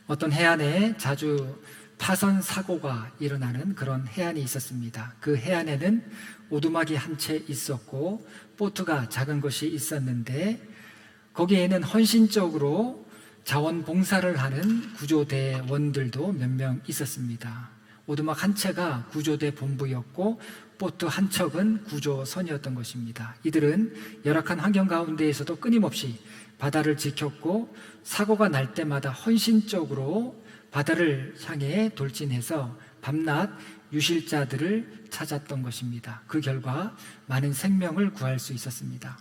어떤 해안에 자주 파선 사고가 일어나는 그런 해안이 있었습니다. 그 해안에는 오두막이 한 채 있었고 보트가 작은 것이 있었는데 거기에는 헌신적으로 자원봉사를 하는 구조대원들도 몇 명 있었습니다. 오두막 한 채가 구조대 본부였고 보트 한 척은 구조선이었던 것입니다. 이들은 열악한 환경 가운데에서도 끊임없이 바다를 지켰고 사고가 날 때마다 헌신적으로 바다를 향해 돌진해서 밤낮 유실자들을 찾았던 것입니다. 그 결과 많은 생명을 구할 수 있었습니다.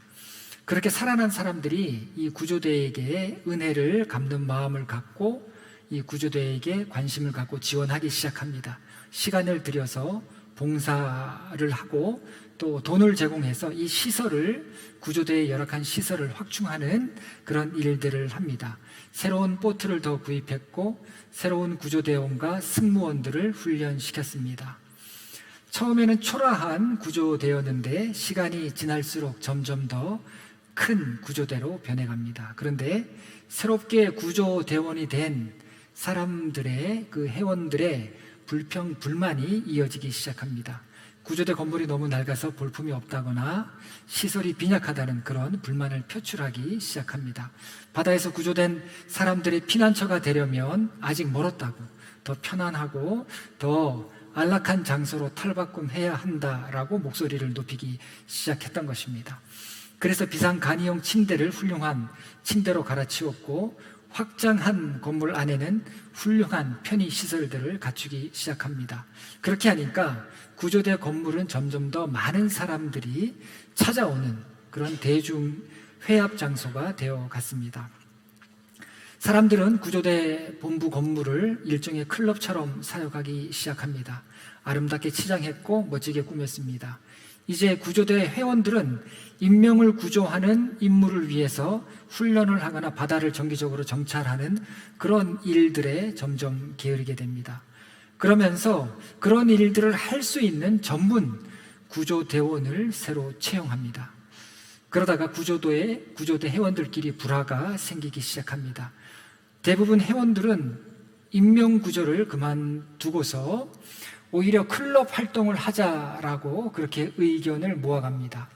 그렇게 살아난 사람들이 이 구조대에게 은혜를 갚는 마음을 갖고 이 구조대에게 관심을 갖고 지원하기 시작합니다. 시간을 들여서 봉사를 하고 또 돈을 제공해서 이 시설을, 구조대의 열악한 시설을 확충하는 그런 일들을 합니다. 새로운 보트를 더 구입했고 새로운 구조대원과 승무원들을 훈련시켰습니다. 처음에는 초라한 구조대였는데 시간이 지날수록 점점 더 큰 구조대로 변해갑니다. 그런데 새롭게 구조대원이 된 사람들의, 그 회원들의 불평, 불만이 이어지기 시작합니다. 구조대 건물이 너무 낡아서 볼품이 없다거나 시설이 빈약하다는 그런 불만을 표출하기 시작합니다. 바다에서 구조된 사람들의 피난처가 되려면 아직 멀었다고, 더 편안하고 더 안락한 장소로 탈바꿈해야 한다라고 목소리를 높이기 시작했던 것입니다. 그래서 비상간이용 침대를 훌륭한 침대로 갈아치웠고 확장한 건물 안에는 훌륭한 편의시설들을 갖추기 시작합니다. 그렇게 하니까 구조대 건물은 점점 더 많은 사람들이 찾아오는 그런 대중 회합 장소가 되어 갔습니다. 사람들은 구조대 본부 건물을 일종의 클럽처럼 사용하기 시작합니다. 아름답게 치장했고 멋지게 꾸몄습니다. 이제 구조대 회원들은 인명을 구조하는 임무를 위해서 훈련을 하거나 바다를 정기적으로 정찰하는 그런 일들에 점점 게으르게 됩니다. 그러면서 그런 일들을 할 수 있는 전문 구조대원을 새로 채용합니다. 그러다가 구조대 회원들끼리 불화가 생기기 시작합니다. 대부분 회원들은 인명구조를 그만두고서 오히려 클럽 활동을 하자라고 그렇게 의견을 모아갑니다.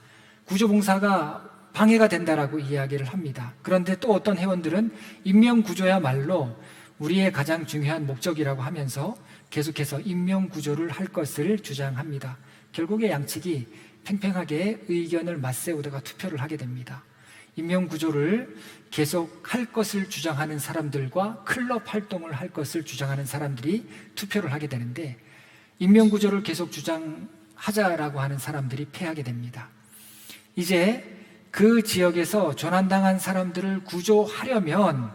구조봉사가 방해가 된다라고 이야기를 합니다. 그런데 또 어떤 회원들은 인명구조야말로 우리의 가장 중요한 목적이라고 하면서 계속해서 인명구조를 할 것을 주장합니다. 결국에 양측이 팽팽하게 의견을 맞세우다가 투표를 하게 됩니다. 인명구조를 계속 할 것을 주장하는 사람들과 클럽 활동을 할 것을 주장하는 사람들이 투표를 하게 되는데 인명구조를 계속 주장하자라고 하는 사람들이 패하게 됩니다. 이제 그 지역에서 조난당한 사람들을 구조하려면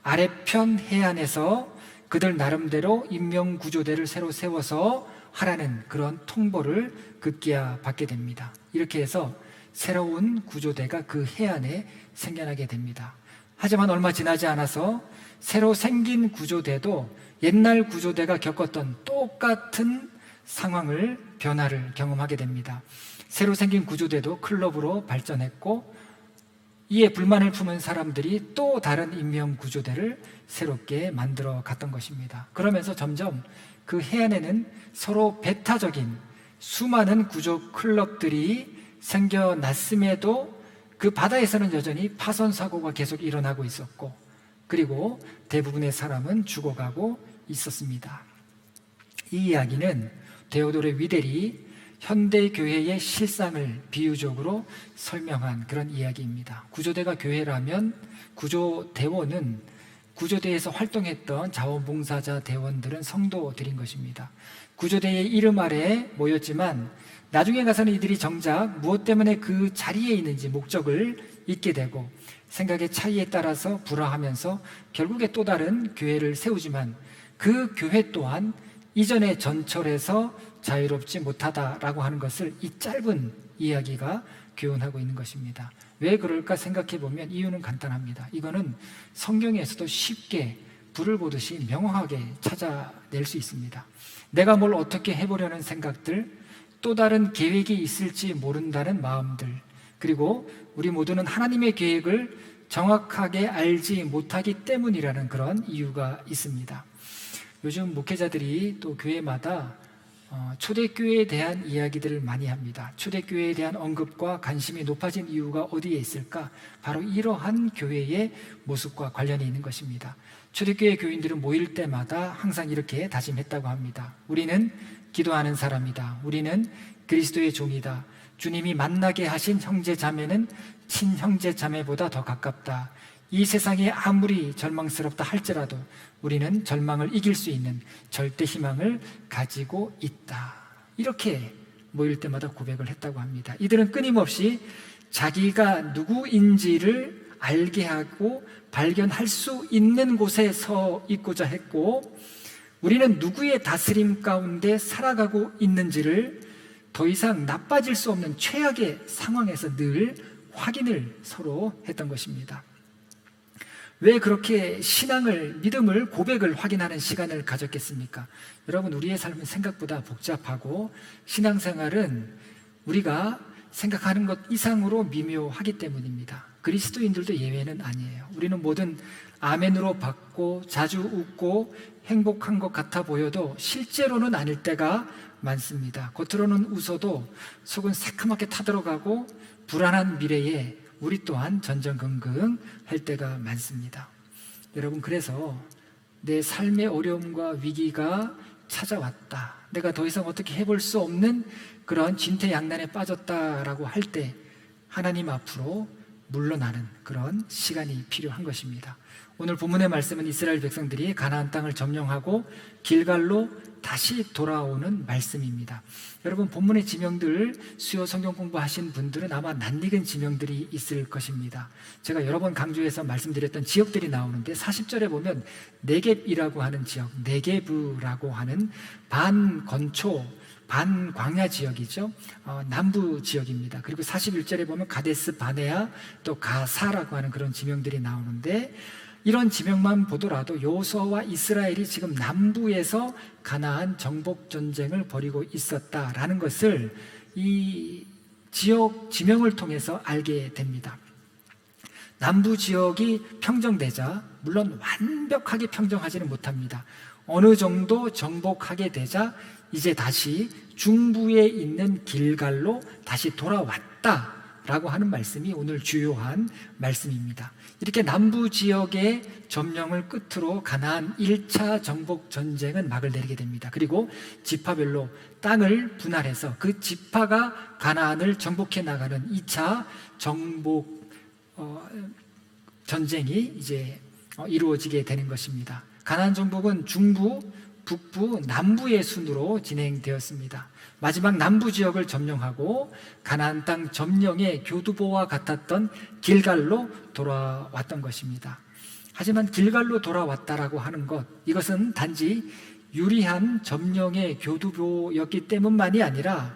아래편 해안에서 그들 나름대로 인명구조대를 새로 세워서 하라는 그런 통보를 급기야 받게 됩니다. 이렇게 해서 새로운 구조대가 그 해안에 생겨나게 됩니다. 하지만 얼마 지나지 않아서 새로 생긴 구조대도 옛날 구조대가 겪었던 똑같은 상황을, 변화를 경험하게 됩니다. 새로 생긴 구조대도 클럽으로 발전했고 이에 불만을 품은 사람들이 또 다른 인명구조대를 새롭게 만들어 갔던 것입니다. 그러면서 점점 그 해안에는 서로 배타적인 수많은 구조 클럽들이 생겨났음에도 그 바다에서는 여전히 파손 사고가 계속 일어나고 있었고 그리고 대부분의 사람은 죽어가고 있었습니다. 이 이야기는 데오도르 위델이 현대교회의 실상을 비유적으로 설명한 그런 이야기입니다. 구조대가 교회라면 구조대원은 구조대에서 활동했던 자원봉사자 대원들은 성도들인 것입니다. 구조대의 이름 아래 모였지만 나중에 가서는 이들이 정작 무엇 때문에 그 자리에 있는지 목적을 잊게 되고 생각의 차이에 따라서 불화하면서 결국에 또 다른 교회를 세우지만 그 교회 또한 이전의 전철에서 자유롭지 못하다라고 하는 것을 이 짧은 이야기가 교훈하고 있는 것입니다. 왜 그럴까 생각해 보면 이유는 간단합니다. 이거는 성경에서도 쉽게 불을 보듯이 명확하게 찾아낼 수 있습니다. 내가 뭘 어떻게 해보려는 생각들, 또 다른 계획이 있을지 모른다는 마음들, 그리고 우리 모두는 하나님의 계획을 정확하게 알지 못하기 때문이라는 그런 이유가 있습니다. 요즘 목회자들이 또 교회마다 초대교회에 대한 이야기들을 많이 합니다. 초대교회에 대한 언급과 관심이 높아진 이유가 어디에 있을까? 바로 이러한 교회의 모습과 관련이 있는 것입니다. 초대교회 교인들은 모일 때마다 항상 이렇게 다짐했다고 합니다. 우리는 기도하는 사람이다. 우리는 그리스도의 종이다. 주님이 만나게 하신 형제 자매는 친형제 자매보다 더 가깝다. 이 세상이 아무리 절망스럽다 할지라도 우리는 절망을 이길 수 있는 절대 희망을 가지고 있다. 이렇게 모일 때마다 고백을 했다고 합니다. 이들은 끊임없이 자기가 누구인지를 알게 하고 발견할 수 있는 곳에 서 있고자 했고, 우리는 누구의 다스림 가운데 살아가고 있는지를 더 이상 나빠질 수 없는 최악의 상황에서 늘 확인을 서로 했던 것입니다. 왜 그렇게 신앙을, 믿음을, 고백을 확인하는 시간을 가졌겠습니까? 여러분, 우리의 삶은 생각보다 복잡하고 신앙생활은 우리가 생각하는 것 이상으로 미묘하기 때문입니다. 그리스도인들도 예외는 아니에요. 우리는 뭐든 아멘으로 받고 자주 웃고 행복한 것 같아 보여도 실제로는 아닐 때가 많습니다. 겉으로는 웃어도 속은 새카맣게 타들어가고 불안한 미래에 우리 또한 전전긍긍 할 때가 많습니다. 여러분, 그래서 내 삶의 어려움과 위기가 찾아왔다, 내가 더 이상 어떻게 해볼 수 없는 그런 진퇴양난에 빠졌다라고 할 때 하나님 앞으로 물러나는 그런 시간이 필요한 것입니다. 오늘 본문의 말씀은 이스라엘 백성들이 가나안 땅을 점령하고 길갈로 다시 돌아오는 말씀입니다. 여러분, 본문의 지명들 수요 성경 공부하신 분들은 아마 낯익은 지명들이 있을 것입니다. 제가 여러 번 강조해서 말씀드렸던 지역들이 나오는데 40절에 보면 네겝이라고 하는 지역, 네게브라고 하는 반건초, 반광야 지역이죠. 남부 지역입니다. 그리고 41절에 보면 가데스 바네아, 또 가사라고 하는 그런 지명들이 나오는데, 이런 지명만 보더라도 여호수아와 이스라엘이 지금 남부에서 가나안 정복 전쟁을 벌이고 있었다라는 것을 이 지역 지명을 통해서 알게 됩니다. 남부 지역이 평정되자, 물론 완벽하게 평정하지는 못합니다. 어느 정도 정복하게 되자 이제 다시 중부에 있는 길갈로 다시 돌아왔다라고 하는 말씀이 오늘 주요한 말씀입니다. 이렇게 남부 지역의 점령을 끝으로 가나안 1차 정복 전쟁은 막을 내리게 됩니다. 그리고 지파별로 땅을 분할해서 그 지파가 가나안을 정복해 나가는 2차 정복 전쟁이 이제 이루어지게 되는 것입니다. 가나안 정복은 중부, 북부, 남부의 순으로 진행되었습니다. 마지막 남부 지역을 점령하고 가나안 땅 점령의 교두보와 같았던 길갈로 돌아왔던 것입니다. 하지만 길갈로 돌아왔다라고 하는 것, 이것은 단지 유리한 점령의 교두보였기 때문만이 아니라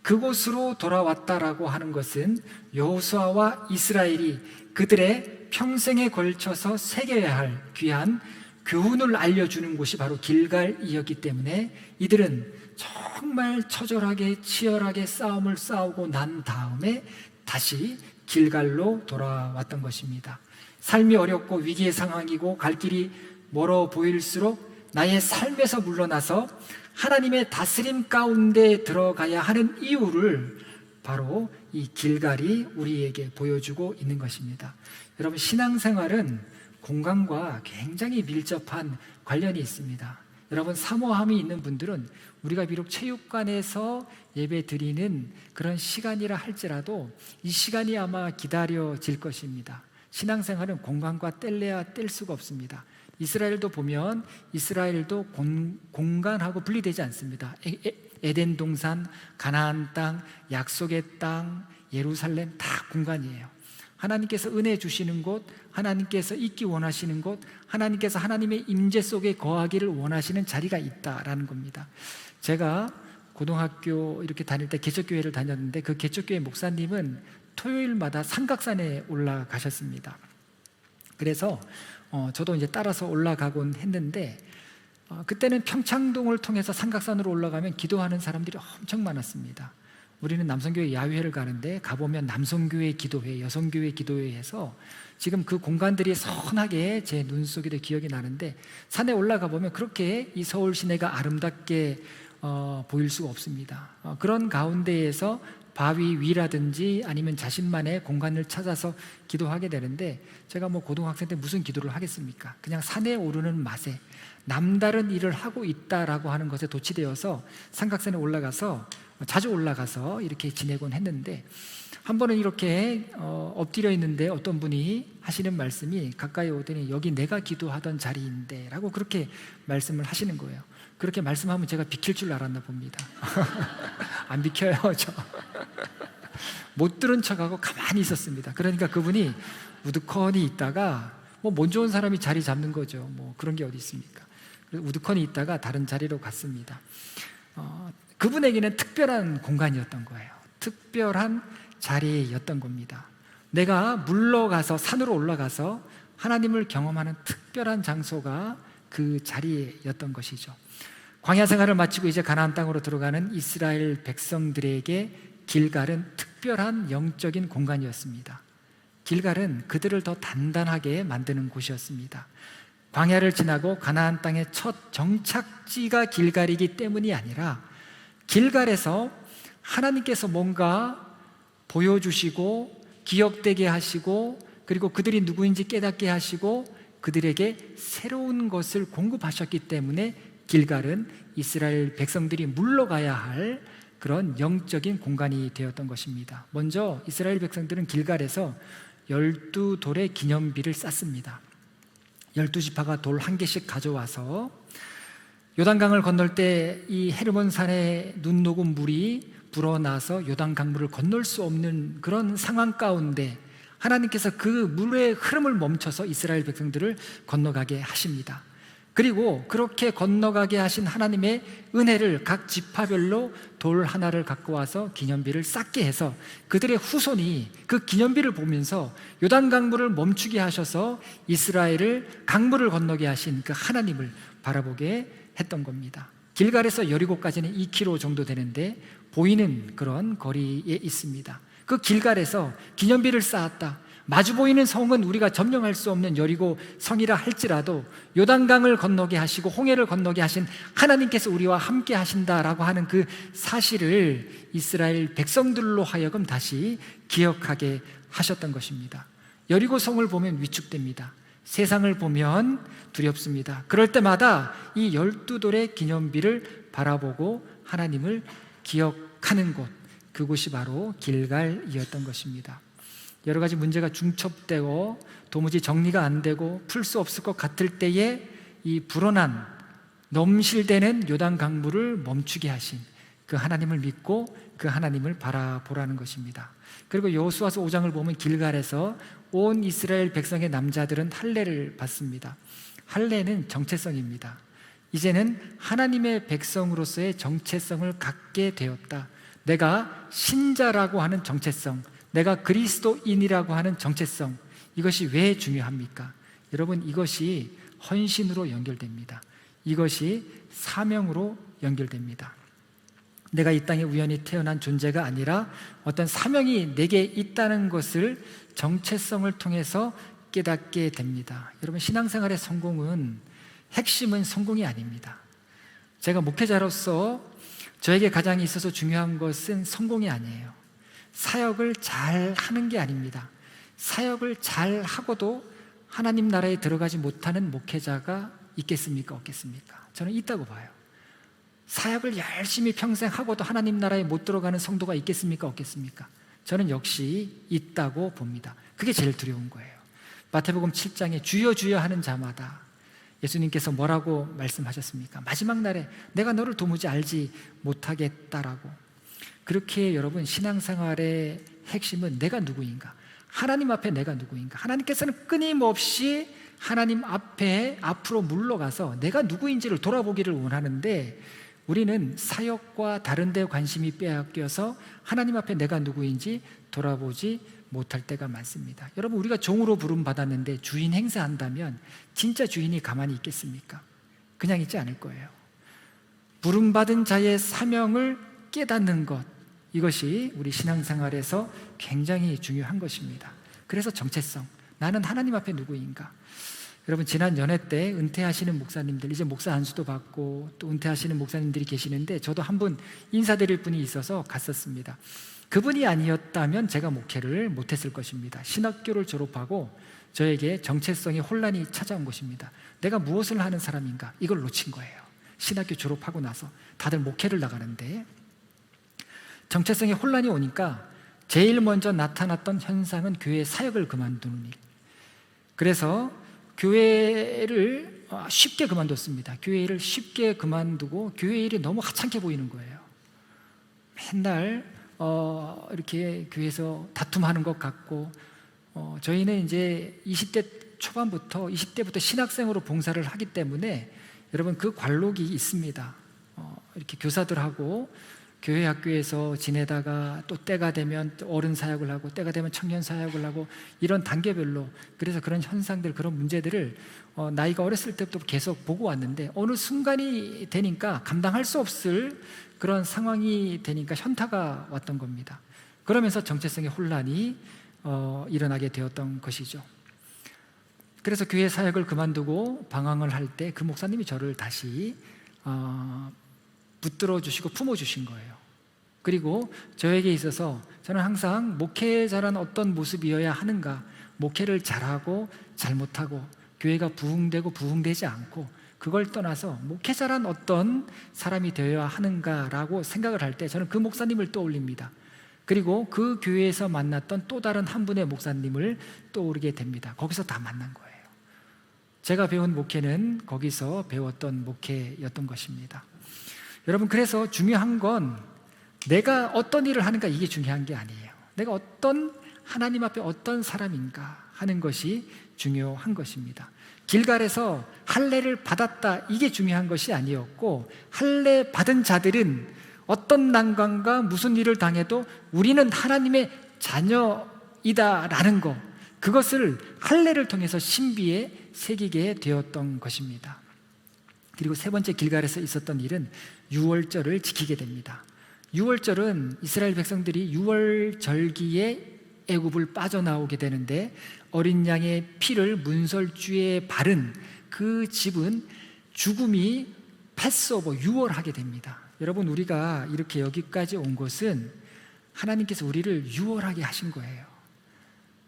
그곳으로 돌아왔다라고 하는 것은 여호수아와 이스라엘이 그들의 평생에 걸쳐서 새겨야 할 귀한 교훈을 알려주는 곳이 바로 길갈이었기 때문에 이들은 정말 처절하게 치열하게 싸움을 싸우고 난 다음에 다시 길갈로 돌아왔던 것입니다. 삶이 어렵고 위기의 상황이고 갈 길이 멀어 보일수록 나의 삶에서 물러나서 하나님의 다스림 가운데 들어가야 하는 이유를 바로 이 길갈이 우리에게 보여주고 있는 것입니다. 여러분, 신앙생활은 공간과 굉장히 밀접한 관련이 있습니다. 여러분, 사모함이 있는 분들은 우리가 비록 체육관에서 예배 드리는 그런 시간이라 할지라도 이 시간이 아마 기다려질 것입니다. 신앙생활은 공간과 뗄래야 뗄 수가 없습니다. 이스라엘도 보면 이스라엘도 공간하고 분리되지 않습니다. 에덴 동산, 가나안 땅, 약속의 땅, 예루살렘 다 공간이에요. 하나님께서 은혜 주시는 곳, 하나님께서 있기 원하시는 곳, 하나님께서 하나님의 임재 속에 거하기를 원하시는 자리가 있다라는 겁니다. 제가 고등학교 이렇게 다닐 때 개척교회를 다녔는데 그 개척교회 목사님은 토요일마다 삼각산에 올라가셨습니다. 그래서 저도 이제 따라서 올라가곤 했는데 그때는 평창동을 통해서 삼각산으로 올라가면 기도하는 사람들이 엄청 많았습니다. 우리는 남성교회 야유회를 가는데 가보면 남성교회 기도회, 여성교회 기도회에서 지금 그 공간들이 선하게 제 눈 속에도 기억이 나는데, 산에 올라가 보면 그렇게 이 서울 시내가 아름답게 보일 수가 없습니다. 그런 가운데에서 바위 위라든지 아니면 자신만의 공간을 찾아서 기도하게 되는데, 제가 뭐 고등학생 때 무슨 기도를 하겠습니까? 그냥 산에 오르는 맛에 남다른 일을 하고 있다라고 하는 것에 도취되어서 삼각산에 올라가서 자주 올라가서 이렇게 지내곤 했는데, 한 번은 이렇게 엎드려 있는데 어떤 분이 하시는 말씀이 가까이 오더니 여기 내가 기도하던 자리인데 라고 그렇게 말씀을 하시는 거예요. 그렇게 말씀하면 제가 비킬 줄 알았나 봅니다. 안 비켜요. 저 못 들은 척하고 가만히 있었습니다. 그러니까 그분이 우두커니 있다가 뭐 몸 좋은 사람이 자리 잡는 거죠. 뭐 그런 게 어디 있습니까? 그래서 우두커니 있다가 다른 자리로 갔습니다. 그분에게는 특별한 공간이었던 거예요. 특별한 자리였던 겁니다. 내가 물러가서 산으로 올라가서 하나님을 경험하는 특별한 장소가 그 자리였던 것이죠. 광야 생활을 마치고 이제 가나안 땅으로 들어가는 이스라엘 백성들에게 길갈은 특별한 영적인 공간이었습니다. 길갈은 그들을 더 단단하게 만드는 곳이었습니다. 광야를 지나고 가나안 땅의 첫 정착지가 길갈이기 때문이 아니라 길갈에서 하나님께서 뭔가 보여주시고 기억되게 하시고, 그리고 그들이 누구인지 깨닫게 하시고 그들에게 새로운 것을 공급하셨기 때문에 길갈은 이스라엘 백성들이 물러가야 할 그런 영적인 공간이 되었던 것입니다. 먼저 이스라엘 백성들은 길갈에서 12돌의 기념비를 쌓습니다. 12지파가 돌 한 개씩 가져와서 요단강을 건널 때 이 헤르몬 산에 눈 녹은 물이 불어나서 요단 강물을 건널 수 없는 그런 상황 가운데 하나님께서 그 물의 흐름을 멈춰서 이스라엘 백성들을 건너가게 하십니다. 그리고 그렇게 건너가게 하신 하나님의 은혜를 각 지파별로 돌 하나를 갖고 와서 기념비를 쌓게 해서 그들의 후손이 그 기념비를 보면서 요단 강물을 멈추게 하셔서 이스라엘을 강물을 건너게 하신 그 하나님을 바라보게 했던 겁니다. 길갈에서 여리고까지는 2km 정도 되는데 보이는 그런 거리에 있습니다. 그 길갈에서 기념비를 쌓았다. 마주 보이는 성은 우리가 점령할 수 없는 여리고 성이라 할지라도 요단강을 건너게 하시고 홍해를 건너게 하신 하나님께서 우리와 함께 하신다라고 하는 그 사실을 이스라엘 백성들로 하여금 다시 기억하게 하셨던 것입니다. 여리고 성을 보면 위축됩니다. 세상을 보면 두렵습니다. 그럴 때마다 이 12돌의 기념비를 바라보고 하나님을 기억하는 곳, 그곳이 바로 길갈이었던 것입니다. 여러 가지 문제가 중첩되고 도무지 정리가 안 되고 풀 수 없을 것 같을 때에 이 불어난 넘실대는 요단 강물을 멈추게 하신 그 하나님을 믿고 그 하나님을 바라보라는 것입니다. 그리고 여호수아서 5장을 보면 길갈에서 온 이스라엘 백성의 남자들은 할례를 받습니다. 할례는 정체성입니다. 이제는 하나님의 백성으로서의 정체성을 갖게 되었다. 내가 신자라고 하는 정체성, 내가 그리스도인이라고 하는 정체성, 이것이 왜 중요합니까? 여러분, 이것이 헌신으로 연결됩니다. 이것이 사명으로 연결됩니다. 내가 이 땅에 우연히 태어난 존재가 아니라 어떤 사명이 내게 있다는 것을 정체성을 통해서 깨닫게 됩니다. 여러분, 신앙생활의 성공은, 핵심은 성공이 아닙니다. 제가 목회자로서 저에게 가장 있어서 중요한 것은 성공이 아니에요. 사역을 잘 하는 게 아닙니다. 사역을 잘 하고도 하나님 나라에 들어가지 못하는 목회자가 있겠습니까? 없겠습니까? 저는 있다고 봐요. 사역을 열심히 평생 하고도 하나님 나라에 못 들어가는 성도가 있겠습니까? 없겠습니까? 저는 역시 있다고 봅니다. 그게 제일 두려운 거예요. 마태복음 7장에 주여 주여 하는 자마다 예수님께서 뭐라고 말씀하셨습니까? 마지막 날에 내가 너를 도무지 알지 못하겠다라고. 그렇게 여러분, 신앙생활의 핵심은 내가 누구인가? 하나님 앞에 내가 누구인가? 하나님께서는 끊임없이 하나님 앞에 앞으로 물러가서 내가 누구인지를 돌아보기를 원하는데, 우리는 사역과 다른 데 관심이 빼앗겨서 하나님 앞에 내가 누구인지 돌아보지 못할 때가 많습니다. 여러분, 우리가 종으로 부름받았는데 주인 행세한다면 진짜 주인이 가만히 있겠습니까? 그냥 있지 않을 거예요. 부름받은 자의 사명을 깨닫는 것, 이것이 우리 신앙생활에서 굉장히 중요한 것입니다. 그래서 정체성, 나는 하나님 앞에 누구인가? 여러분, 지난 연회 때 은퇴하시는 목사님들, 이제 목사 안수도 받고 또 은퇴하시는 목사님들이 계시는데, 저도 한 분 인사드릴 분이 있어서 갔었습니다. 그분이 아니었다면 제가 목회를 못했을 것입니다. 신학교를 졸업하고 저에게 정체성의 혼란이 찾아온 것입니다. 내가 무엇을 하는 사람인가? 이걸 놓친 거예요. 신학교 졸업하고 나서 다들 목회를 나가는데 정체성의 혼란이 오니까 제일 먼저 나타났던 현상은 교회 사역을 그만두는 일. 그래서 교회를 쉽게 그만뒀습니다. 교회 일을 쉽게 그만두고 교회 일이 너무 하찮게 보이는 거예요. 맨날 이렇게 교회에서 다툼하는 것 같고, 저희는 이제 20대부터 신학생으로 봉사를 하기 때문에 여러분, 그 관록이 있습니다. 이렇게 교사들하고 교회 학교에서 지내다가 또 때가 되면 또 어른 사역을 하고, 때가 되면 청년 사역을 하고, 이런 단계별로, 그래서 그런 현상들, 그런 문제들을 나이가 어렸을 때부터 계속 보고 왔는데, 어느 순간이 되니까 감당할 수 없을 그런 상황이 되니까 현타가 왔던 겁니다. 그러면서 정체성의 혼란이 일어나게 되었던 것이죠. 그래서 교회 사역을 그만두고 방황을 할 때 그 목사님이 저를 다시 붙들어 주시고 품어 주신 거예요. 그리고 저에게 있어서 저는 항상 목회자란 어떤 모습이어야 하는가, 목회를 잘하고 잘못하고, 교회가 부흥되고 부흥되지 않고, 그걸 떠나서 목회자란 어떤 사람이 되어야 하는가라고 생각을 할 때 저는 그 목사님을 떠올립니다. 그리고 그 교회에서 만났던 또 다른 한 분의 목사님을 떠오르게 됩니다. 거기서 다 만난 거예요. 제가 배운 목회는 거기서 배웠던 목회였던 것입니다. 여러분, 그래서 중요한 건 내가 어떤 일을 하는가, 이게 중요한 게 아니에요. 내가 하나님 앞에 어떤 사람인가 하는 것이 중요한 것입니다. 길갈에서 할례를 받았다, 이게 중요한 것이 아니었고, 할례 받은 자들은 어떤 난관과 무슨 일을 당해도 우리는 하나님의 자녀이다라는 것, 그것을 할례를 통해서 신비에 새기게 되었던 것입니다. 그리고 세 번째, 길갈에서 있었던 일은 유월절을 지키게 됩니다. 유월절은 이스라엘 백성들이 유월절기에 애굽을 빠져나오게 되는데, 어린 양의 피를 문설주에 바른 그 집은 죽음이 패스오버, 유월하게 됩니다. 여러분, 우리가 이렇게 여기까지 온 것은 하나님께서 우리를 유월하게 하신 거예요.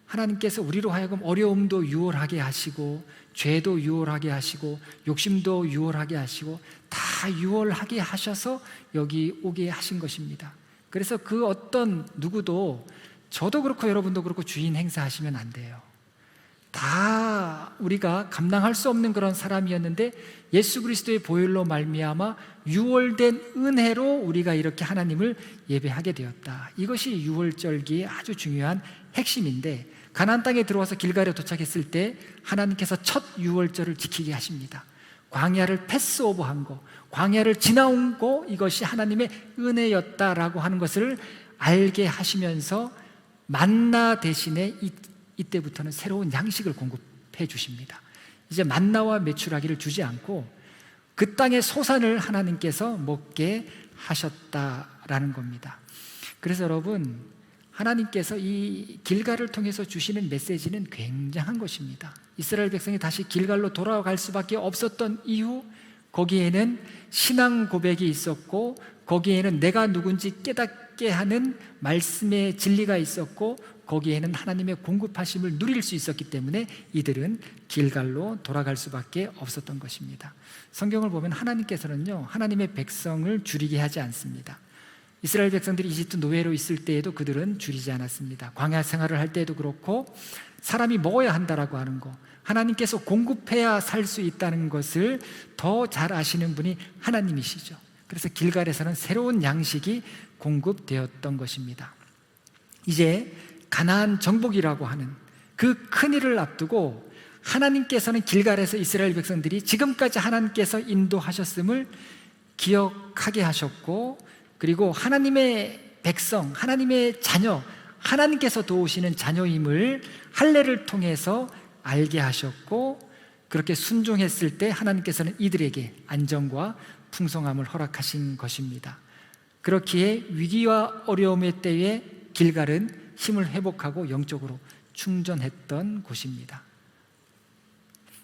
하나님께서 우리로 하여금 어려움도 유월하게 하시고, 죄도 유월하게 하시고, 욕심도 유월하게 하시고, 다 유월하게 하셔서 여기 오게 하신 것입니다. 그래서 그 어떤 누구도, 저도 그렇고 여러분도 그렇고 주인 행사하시면 안 돼요. 다 우리가 감당할 수 없는 그런 사람이었는데 예수 그리스도의 보혈로 말미암아 유월된 은혜로 우리가 이렇게 하나님을 예배하게 되었다. 이것이 유월절기의 아주 중요한 핵심인데, 가나안 땅에 들어와서 길갈에 도착했을 때 하나님께서 첫 유월절을 지키게 하십니다. 광야를 패스오버한 거, 광야를 지나온 거, 이것이 하나님의 은혜였다라고 하는 것을 알게 하시면서 만나 대신에 이때부터는 새로운 양식을 공급해 주십니다. 이제 만나와 메추라기를 주지 않고 그 땅의 소산을 하나님께서 먹게 하셨다라는 겁니다. 그래서 여러분, 하나님께서 이 길갈을 통해서 주시는 메시지는 굉장한 것입니다. 이스라엘 백성이 다시 길갈로 돌아갈 수밖에 없었던 이유, 거기에는 신앙 고백이 있었고, 거기에는 내가 누군지 깨닫게 하는 말씀의 진리가 있었고, 거기에는 하나님의 공급하심을 누릴 수 있었기 때문에 이들은 길갈로 돌아갈 수밖에 없었던 것입니다. 성경을 보면 하나님께서는요, 하나님의 백성을 줄이게 하지 않습니다. 이스라엘 백성들이 이집트 노예로 있을 때에도 그들은 줄이지 않았습니다. 광야 생활을 할 때에도 그렇고, 사람이 먹어야 한다라고 하는 거, 하나님께서 공급해야 살 수 있다는 것을 더 잘 아시는 분이 하나님이시죠. 그래서 길갈에서는 새로운 양식이 공급되었던 것입니다. 이제 가나안 정복이라고 하는 그 큰 일을 앞두고 하나님께서는 길갈에서 이스라엘 백성들이 지금까지 하나님께서 인도하셨음을 기억하게 하셨고, 그리고 하나님의 백성, 하나님의 자녀, 하나님께서 도우시는 자녀임을 할례를 통해서 알게 하셨고, 그렇게 순종했을 때 하나님께서는 이들에게 안정과 풍성함을 허락하신 것입니다. 그렇기에 위기와 어려움의 때에 길갈은 힘을 회복하고 영적으로 충전했던 곳입니다.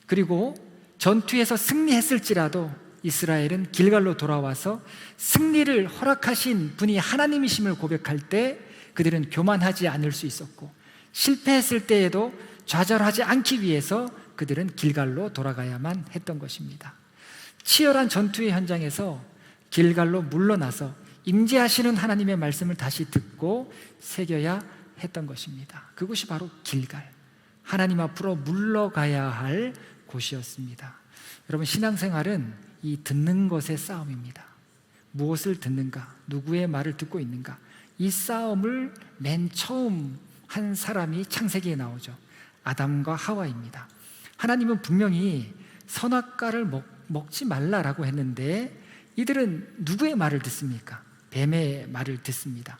그리고 전투에서 승리했을지라도 이스라엘은 길갈로 돌아와서 승리를 허락하신 분이 하나님이심을 고백할 때 그들은 교만하지 않을 수 있었고, 실패했을 때에도 좌절하지 않기 위해서 그들은 길갈로 돌아가야만 했던 것입니다. 치열한 전투의 현장에서 길갈로 물러나서 임재하시는 하나님의 말씀을 다시 듣고 새겨야 했던 것입니다. 그곳이 바로 길갈, 하나님 앞으로 물러가야 할 곳이었습니다. 여러분, 신앙생활은 이 듣는 것의 싸움입니다. 무엇을 듣는가, 누구의 말을 듣고 있는가, 이 싸움을 맨 처음 한 사람이 창세기에 나오죠. 아담과 하와입니다. 하나님은 분명히 선악과를 먹지 말라라고 했는데 이들은 누구의 말을 듣습니까? 뱀의 말을 듣습니다.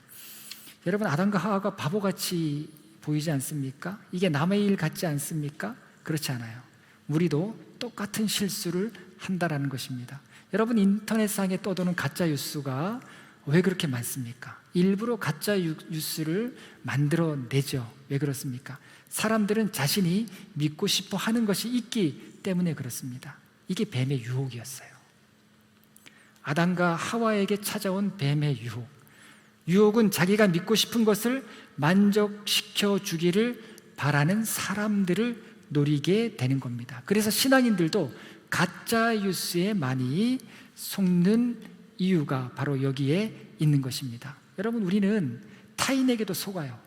여러분, 아담과 하와가 바보같이 보이지 않습니까? 이게 남의 일 같지 않습니까? 그렇지 않아요. 우리도 똑같은 실수를 한다라는 것입니다. 여러분, 인터넷상에 떠도는 가짜 뉴스가 왜 그렇게 많습니까? 일부러 가짜 뉴스를 만들어내죠. 왜 그렇습니까? 사람들은 자신이 믿고 싶어 하는 것이 있기 때문에 그렇습니다. 이게 뱀의 유혹이었어요. 아담과 하와에게 찾아온 뱀의 유혹. 유혹은 자기가 믿고 싶은 것을 만족시켜 주기를 바라는 사람들을 노리게 되는 겁니다. 그래서 신앙인들도 가짜 뉴스에 많이 속는 이유가 바로 여기에 있는 것입니다. 여러분, 우리는 타인에게도 속아요.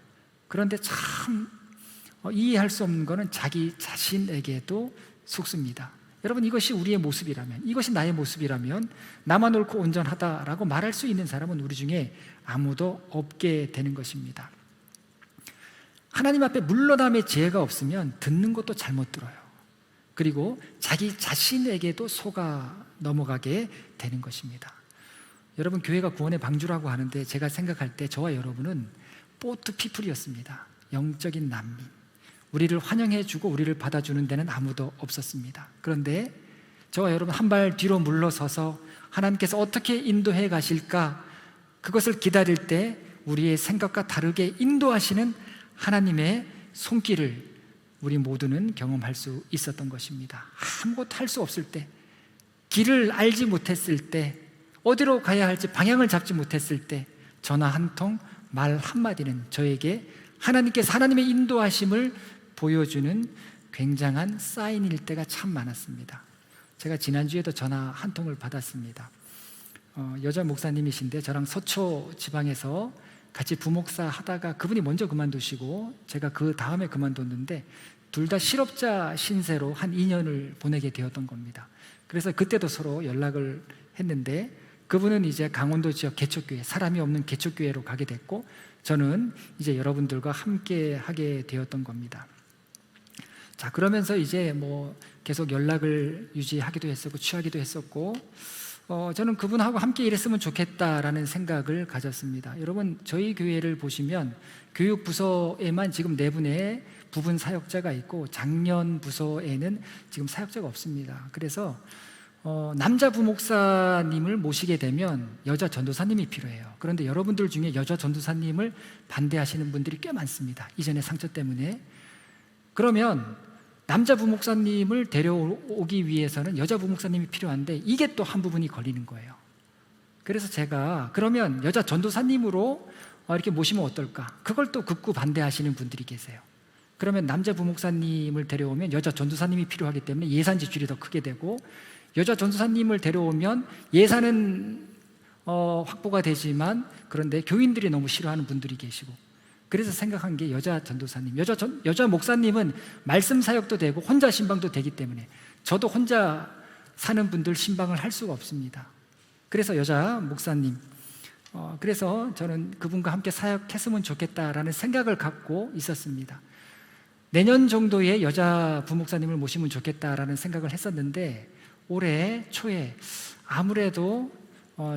그런데 참 이해할 수 없는 것은 자기 자신에게도 속습니다. 여러분, 이것이 우리의 모습이라면, 이것이 나의 모습이라면 나만 옳고 온전하다라고 말할 수 있는 사람은 우리 중에 아무도 없게 되는 것입니다. 하나님 앞에 물러남의 지혜가 없으면 듣는 것도 잘못 들어요. 그리고 자기 자신에게도 속아 넘어가게 되는 것입니다. 여러분, 교회가 구원의 방주라고 하는데 제가 생각할 때 저와 여러분은 보트 피플이었습니다. 영적인 난민. 우리를 환영해주고 우리를 받아주는 데는 아무도 없었습니다. 그런데 저와 여러분 한 발 뒤로 물러서서 하나님께서 어떻게 인도해 가실까, 그것을 기다릴 때 우리의 생각과 다르게 인도하시는 하나님의 손길을 우리 모두는 경험할 수 있었던 것입니다. 아무것도 할 수 없을 때, 길을 알지 못했을 때, 어디로 가야 할지 방향을 잡지 못했을 때 전화 한 통, 말 한마디는 저에게 하나님께서 하나님의 인도하심을 보여주는 굉장한 사인일 때가 참 많았습니다. 제가 지난주에도 전화 한 통을 받았습니다. 여자 목사님이신데 저랑 서초 지방에서 같이 부목사 하다가 그분이 먼저 그만두시고 제가 그 다음에 그만뒀는데 둘 다 실업자 신세로 한 2년을 보내게 되었던 겁니다. 그래서 그때도 서로 연락을 했는데 그분은 이제 강원도 지역 개척교회, 사람이 없는 개척교회로 가게 됐고 저는 이제 여러분들과 함께 하게 되었던 겁니다. 자, 그러면서 이제 뭐 계속 연락을 유지하기도 했었고 취하기도 했었고 저는 그분하고 함께 일했으면 좋겠다라는 생각을 가졌습니다. 여러분, 저희 교회를 보시면 교육부서에만 지금 4분의 부분 사역자가 있고 작년 부서에는 지금 사역자가 없습니다. 그래서 남자 부목사님을 모시게 되면 여자 전도사님이 필요해요. 그런데 여러분들 중에 여자 전도사님을 반대하시는 분들이 꽤 많습니다. 이전의 상처 때문에. 그러면 남자 부목사님을 데려오기 위해서는 여자 부목사님이 필요한데 이게 또 한 부분이 걸리는 거예요. 그래서 제가 그러면 여자 전도사님으로 이렇게 모시면 어떨까? 그걸 또 극구 반대하시는 분들이 계세요. 그러면 남자 부목사님을 데려오면 여자 전도사님이 필요하기 때문에 예산 지출이 더 크게 되고 여자 전도사님을 데려오면 예산은 확보가 되지만 그런데 교인들이 너무 싫어하는 분들이 계시고 그래서 생각한 게 여자 전도사님, 여자 목사님은 말씀 사역도 되고 혼자 신방도 되기 때문에 저도 혼자 사는 분들 신방을 할 수가 없습니다. 그래서 여자 목사님, 그래서 저는 그분과 함께 사역했으면 좋겠다라는 생각을 갖고 있었습니다. 내년 정도에 여자 부목사님을 모시면 좋겠다라는 생각을 했었는데 올해 초에 아무래도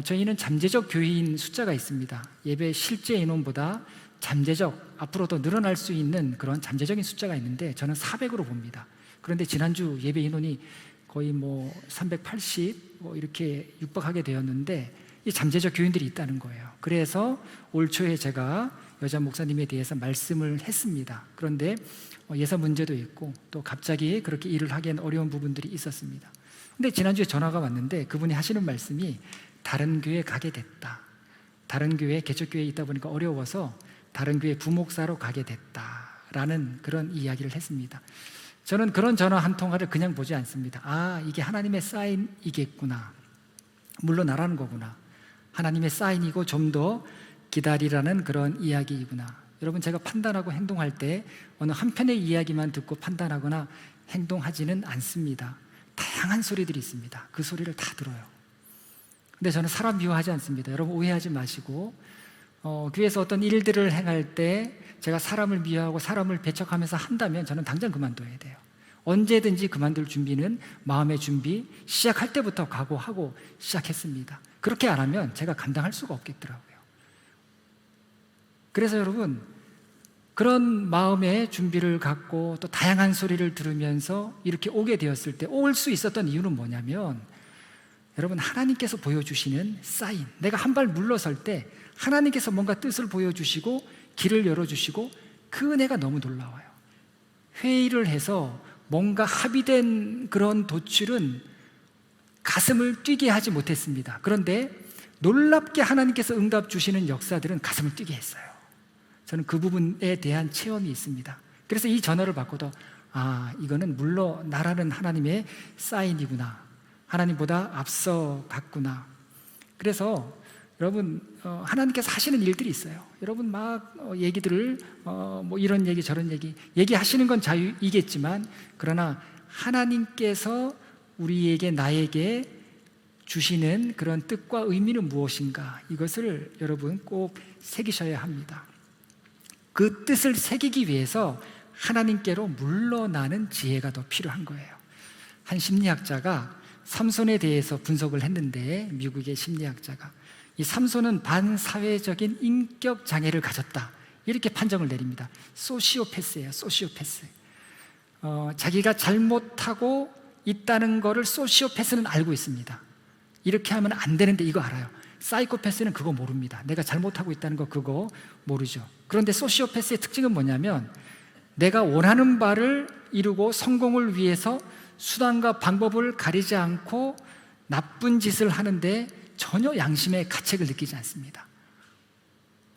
저희는 잠재적 교인 숫자가 있습니다. 예배 실제 인원보다 잠재적, 앞으로도 늘어날 수 있는 그런 잠재적인 숫자가 있는데 저는 400으로 봅니다. 그런데 지난주 예배 인원이 거의 380 이렇게 육박하게 되었는데 이 잠재적 교인들이 있다는 거예요. 그래서 올 초에 제가 여자 목사님에 대해서 말씀을 했습니다. 그런데 예산 문제도 있고 또 갑자기 그렇게 일을 하기엔 어려운 부분들이 있었습니다. 근데 지난주에 전화가 왔는데 그분이 하시는 말씀이 다른 교회 가게 됐다. 다른 교회, 개척교회에 있다 보니까 어려워서 다른 교회 부목사로 가게 됐다라는 그런 이야기를 했습니다. 저는 그런 전화 한 통화를 그냥 보지 않습니다. 아, 이게 하나님의 사인이겠구나. 물러나라는 거구나. 하나님의 사인이고 좀 더 기다리라는 그런 이야기이구나. 여러분, 제가 판단하고 행동할 때 어느 한편의 이야기만 듣고 판단하거나 행동하지는 않습니다. 다양한 소리들이 있습니다. 그 소리를 다 들어요. 근데 저는 사람 미워하지 않습니다. 여러분, 오해하지 마시고 교회에서 어떤 일들을 행할 때 제가 사람을 미워하고 사람을 배척하면서 한다면 저는 당장 그만둬야 돼요. 언제든지 그만둘 준비는 마음의 준비, 시작할 때부터 각오하고 시작했습니다. 그렇게 안 하면 제가 감당할 수가 없겠더라고요. 그래서 여러분, 그런 마음의 준비를 갖고 또 다양한 소리를 들으면서 이렇게 오게 되었을 때 올 수 있었던 이유는 뭐냐면, 여러분, 하나님께서 보여주시는 사인, 내가 한 발 물러설 때 하나님께서 뭔가 뜻을 보여주시고 길을 열어주시고 그 은혜가 너무 놀라워요. 회의를 해서 뭔가 합의된 그런 도출은 가슴을 뛰게 하지 못했습니다. 그런데 놀랍게 하나님께서 응답 주시는 역사들은 가슴을 뛰게 했어요. 저는 그 부분에 대한 체험이 있습니다. 그래서 이 전화를 받고도 이거는 물러나라는 하나님의 사인이구나. 하나님보다 앞서 갔구나. 그래서 여러분, 하나님께서 하시는 일들이 있어요. 여러분 막 얘기들을 뭐 이런 얘기 저런 얘기하시는 건 자유이겠지만, 그러나 하나님께서 우리에게 나에게 주시는 그런 뜻과 의미는 무엇인가, 이것을 여러분 꼭 새기셔야 합니다. 그 뜻을 새기기 위해서 하나님께로 물러나는 지혜가 더 필요한 거예요. 한 심리학자가 삼손에 대해서 분석을 했는데, 미국의 심리학자가 이 삼손은 반사회적인 인격 장애를 가졌다, 이렇게 판정을 내립니다. 소시오패스예요. 소시오패스. 자기가 잘못하고 있다는 거를 소시오패스는 알고 있습니다. 이렇게 하면 안 되는데 이거 알아요. 사이코패스는 그거 모릅니다. 내가 잘못하고 있다는 거 그거 모르죠. 그런데 소시오패스의 특징은 뭐냐면, 내가 원하는 바를 이루고 성공을 위해서 수단과 방법을 가리지 않고 나쁜 짓을 하는데 전혀 양심의 가책을 느끼지 않습니다.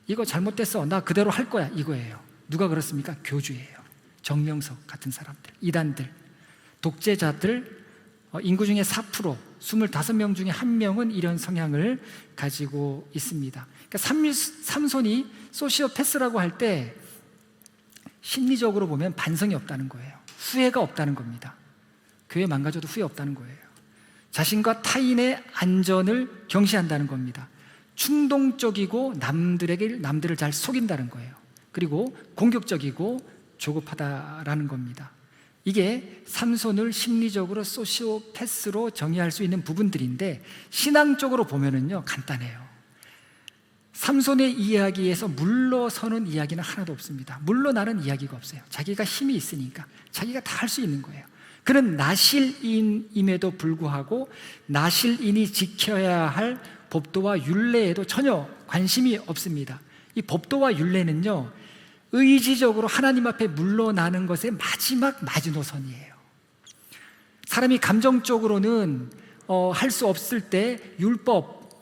이거 잘못됐어, 나 그대로 할 거야, 이거예요. 누가 그렇습니까? 교주예요. 정명석 같은 사람들, 이단들, 독재자들, 인구 중에 4%, 25명 중에 1명은 이런 성향을 가지고 있습니다. 그러니까 삼손이 소시오패스라고 할 때 심리적으로 보면 반성이 없다는 거예요. 후회가 없다는 겁니다. 교회 망가져도 후회 없다는 거예요. 자신과 타인의 안전을 경시한다는 겁니다. 충동적이고 남들을 잘 속인다는 거예요. 그리고 공격적이고 조급하다라는 겁니다. 이게 삼손을 심리적으로 소시오패스로 정의할 수 있는 부분들인데, 신앙적으로 보면은요 간단해요. 삼손의 이야기에서 물러서는 이야기는 하나도 없습니다. 물러나는 이야기가 없어요. 자기가 힘이 있으니까 자기가 다 할 수 있는 거예요. 그는 나실인임에도 불구하고 나실인이 지켜야 할 법도와 율례에도 전혀 관심이 없습니다. 이 법도와 율례는요, 의지적으로 하나님 앞에 물러나는 것의 마지막 마지노선이에요. 사람이 감정적으로는 할 수 없을 때 율법,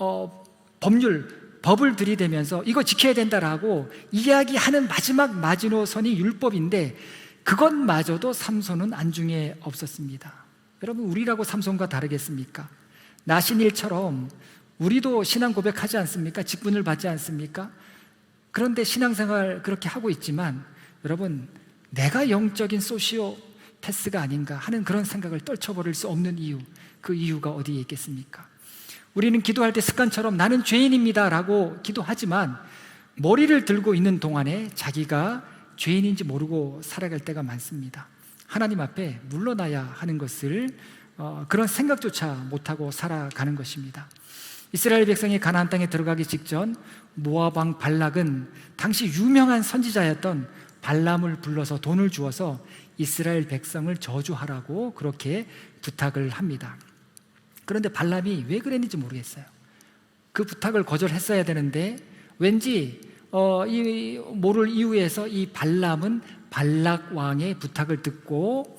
법을 들이대면서 이거 지켜야 된다라고 이야기하는 마지막 마지노선이 율법인데, 그것마저도 삼손은 안중에 없었습니다. 여러분, 우리라고 삼손과 다르겠습니까? 나신일처럼 우리도 신앙 고백하지 않습니까? 직분을 받지 않습니까? 그런데 신앙생활 그렇게 하고 있지만, 여러분, 내가 영적인 소시오패스가 아닌가 하는 그런 생각을 떨쳐버릴 수 없는 이유, 그 이유가 어디에 있겠습니까? 우리는 기도할 때 습관처럼 나는 죄인입니다 라고 기도하지만, 머리를 들고 있는 동안에 자기가 죄인인지 모르고 살아갈 때가 많습니다. 하나님 앞에 물러나야 하는 것을 그런 생각조차 못하고 살아가는 것입니다. 이스라엘 백성이 가나안 땅에 들어가기 직전 모압 왕 발락은 당시 유명한 선지자였던 발람을 불러서 돈을 주어서 이스라엘 백성을 저주하라고 그렇게 부탁을 합니다. 그런데 발람이 왜 그랬는지 모르겠어요. 그 부탁을 거절했어야 되는데 왠지 이 모를 이유에서 이 발람은 발락 왕의 부탁을 듣고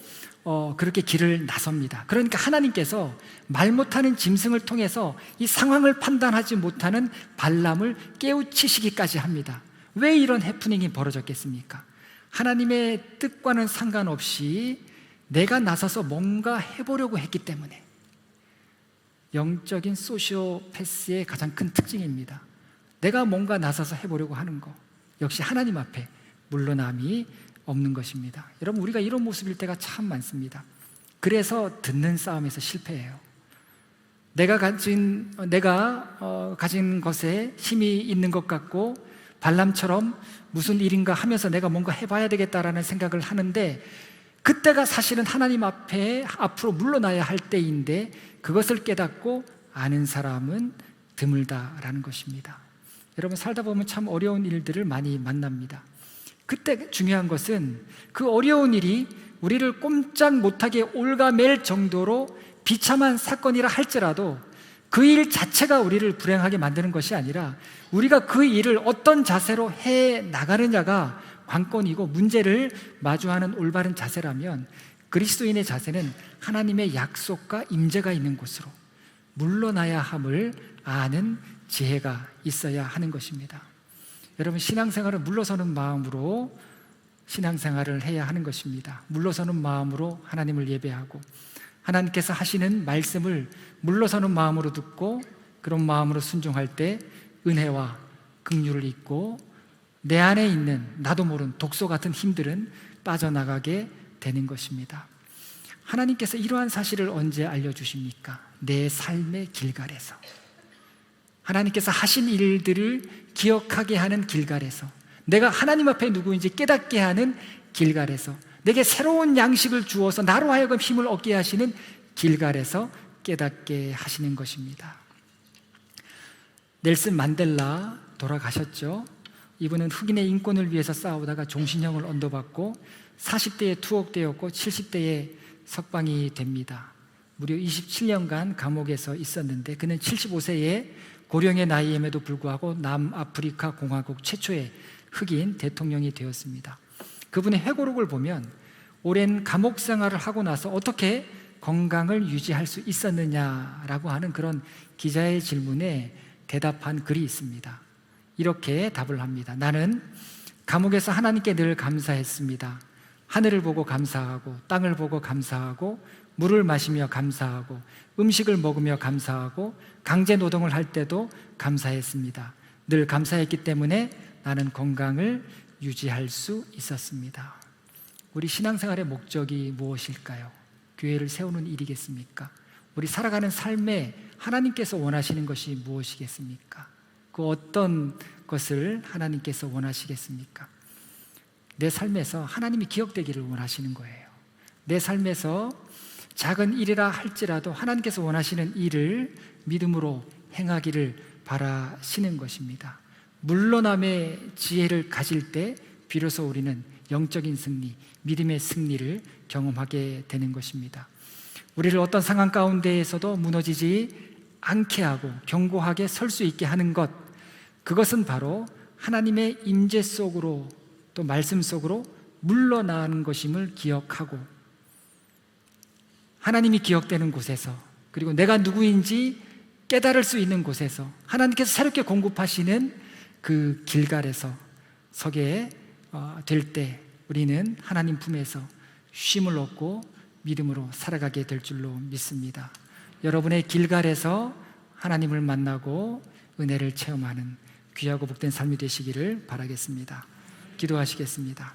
그렇게 길을 나섭니다. 그러니까 하나님께서 말 못하는 짐승을 통해서 이 상황을 판단하지 못하는 발람을 깨우치시기까지 합니다. 왜 이런 해프닝이 벌어졌겠습니까? 하나님의 뜻과는 상관없이 내가 나서서 뭔가 해보려고 했기 때문에. 영적인 소시오패스의 가장 큰 특징입니다. 내가 뭔가 나서서 해보려고 하는 거, 역시 하나님 앞에 물러남이 없는 것입니다. 여러분, 우리가 이런 모습일 때가 참 많습니다. 그래서 듣는 싸움에서 실패해요. 내가 가진 것에 힘이 있는 것 같고 발람처럼 무슨 일인가 하면서 내가 뭔가 해봐야 되겠다라는 생각을 하는데, 그때가 사실은 하나님 앞으로 물러나야 할 때인데 그것을 깨닫고 아는 사람은 드물다라는 것입니다. 여러분, 살다 보면 참 어려운 일들을 많이 만납니다. 그때 중요한 것은 그 어려운 일이 우리를 꼼짝 못하게 올가맬 정도로 비참한 사건이라 할지라도 그 일 자체가 우리를 불행하게 만드는 것이 아니라 우리가 그 일을 어떤 자세로 해 나가느냐가 관건이고, 문제를 마주하는 올바른 자세라면 그리스도인의 자세는 하나님의 약속과 임재가 있는 곳으로 물러나야 함을 아는 지혜가 있어야 하는 것입니다. 여러분, 신앙생활은 물러서는 마음으로 신앙생활을 해야 하는 것입니다. 물러서는 마음으로 하나님을 예배하고 하나님께서 하시는 말씀을 물러서는 마음으로 듣고 그런 마음으로 순종할 때 은혜와 긍휼을 잊고 내 안에 있는 나도 모르는 독소 같은 힘들은 빠져나가게 되는 것입니다. 하나님께서 이러한 사실을 언제 알려주십니까? 내 삶의 길갈에서. 하나님께서 하신 일들을 기억하게 하는 길갈에서, 내가 하나님 앞에 누구인지 깨닫게 하는 길갈에서, 내게 새로운 양식을 주어서 나로 하여금 힘을 얻게 하시는 길갈에서 깨닫게 하시는 것입니다. 넬슨 만델라 돌아가셨죠. 이분은 흑인의 인권을 위해서 싸우다가 종신형을 언도받고 40대에 투옥되었고 70대에 석방이 됩니다. 무려 27년간 감옥에서 있었는데 그는 75세에 고령의 나이임에도 불구하고 남아프리카 공화국 최초의 흑인 대통령이 되었습니다. 그분의 회고록을 보면 오랜 감옥 생활을 하고 나서 어떻게 건강을 유지할 수 있었느냐라고 하는 그런 기자의 질문에 대답한 글이 있습니다. 이렇게 답을 합니다. 나는 감옥에서 하나님께 늘 감사했습니다. 하늘을 보고 감사하고 땅을 보고 감사하고 물을 마시며 감사하고 음식을 먹으며 감사하고 강제 노동을 할 때도 감사했습니다. 늘 감사했기 때문에 나는 건강을 유지할 수 있었습니다. 우리 신앙생활의 목적이 무엇일까요? 교회를 세우는 일이겠습니까? 우리 살아가는 삶에 하나님께서 원하시는 것이 무엇이겠습니까? 그 어떤 것을 하나님께서 원하시겠습니까? 내 삶에서 하나님이 기억되기를 원하시는 거예요. 내 삶에서 작은 일이라 할지라도 하나님께서 원하시는 일을 믿음으로 행하기를 바라시는 것입니다. 물러남의 지혜를 가질 때 비로소 우리는 영적인 승리, 믿음의 승리를 경험하게 되는 것입니다. 우리를 어떤 상황 가운데에서도 무너지지 않게 하고 견고하게 설 수 있게 하는 것, 그것은 바로 하나님의 임재 속으로 또 말씀 속으로 물러나는 것임을 기억하고 하나님이 기억되는 곳에서, 그리고 내가 누구인지 깨달을 수 있는 곳에서 하나님께서 새롭게 공급하시는 그 길갈에서 서게 될 때 우리는 하나님 품에서 쉼을 얻고 믿음으로 살아가게 될 줄로 믿습니다. 여러분의 길갈에서 하나님을 만나고 은혜를 체험하는 귀하고 복된 삶이 되시기를 바라겠습니다. 기도하시겠습니다.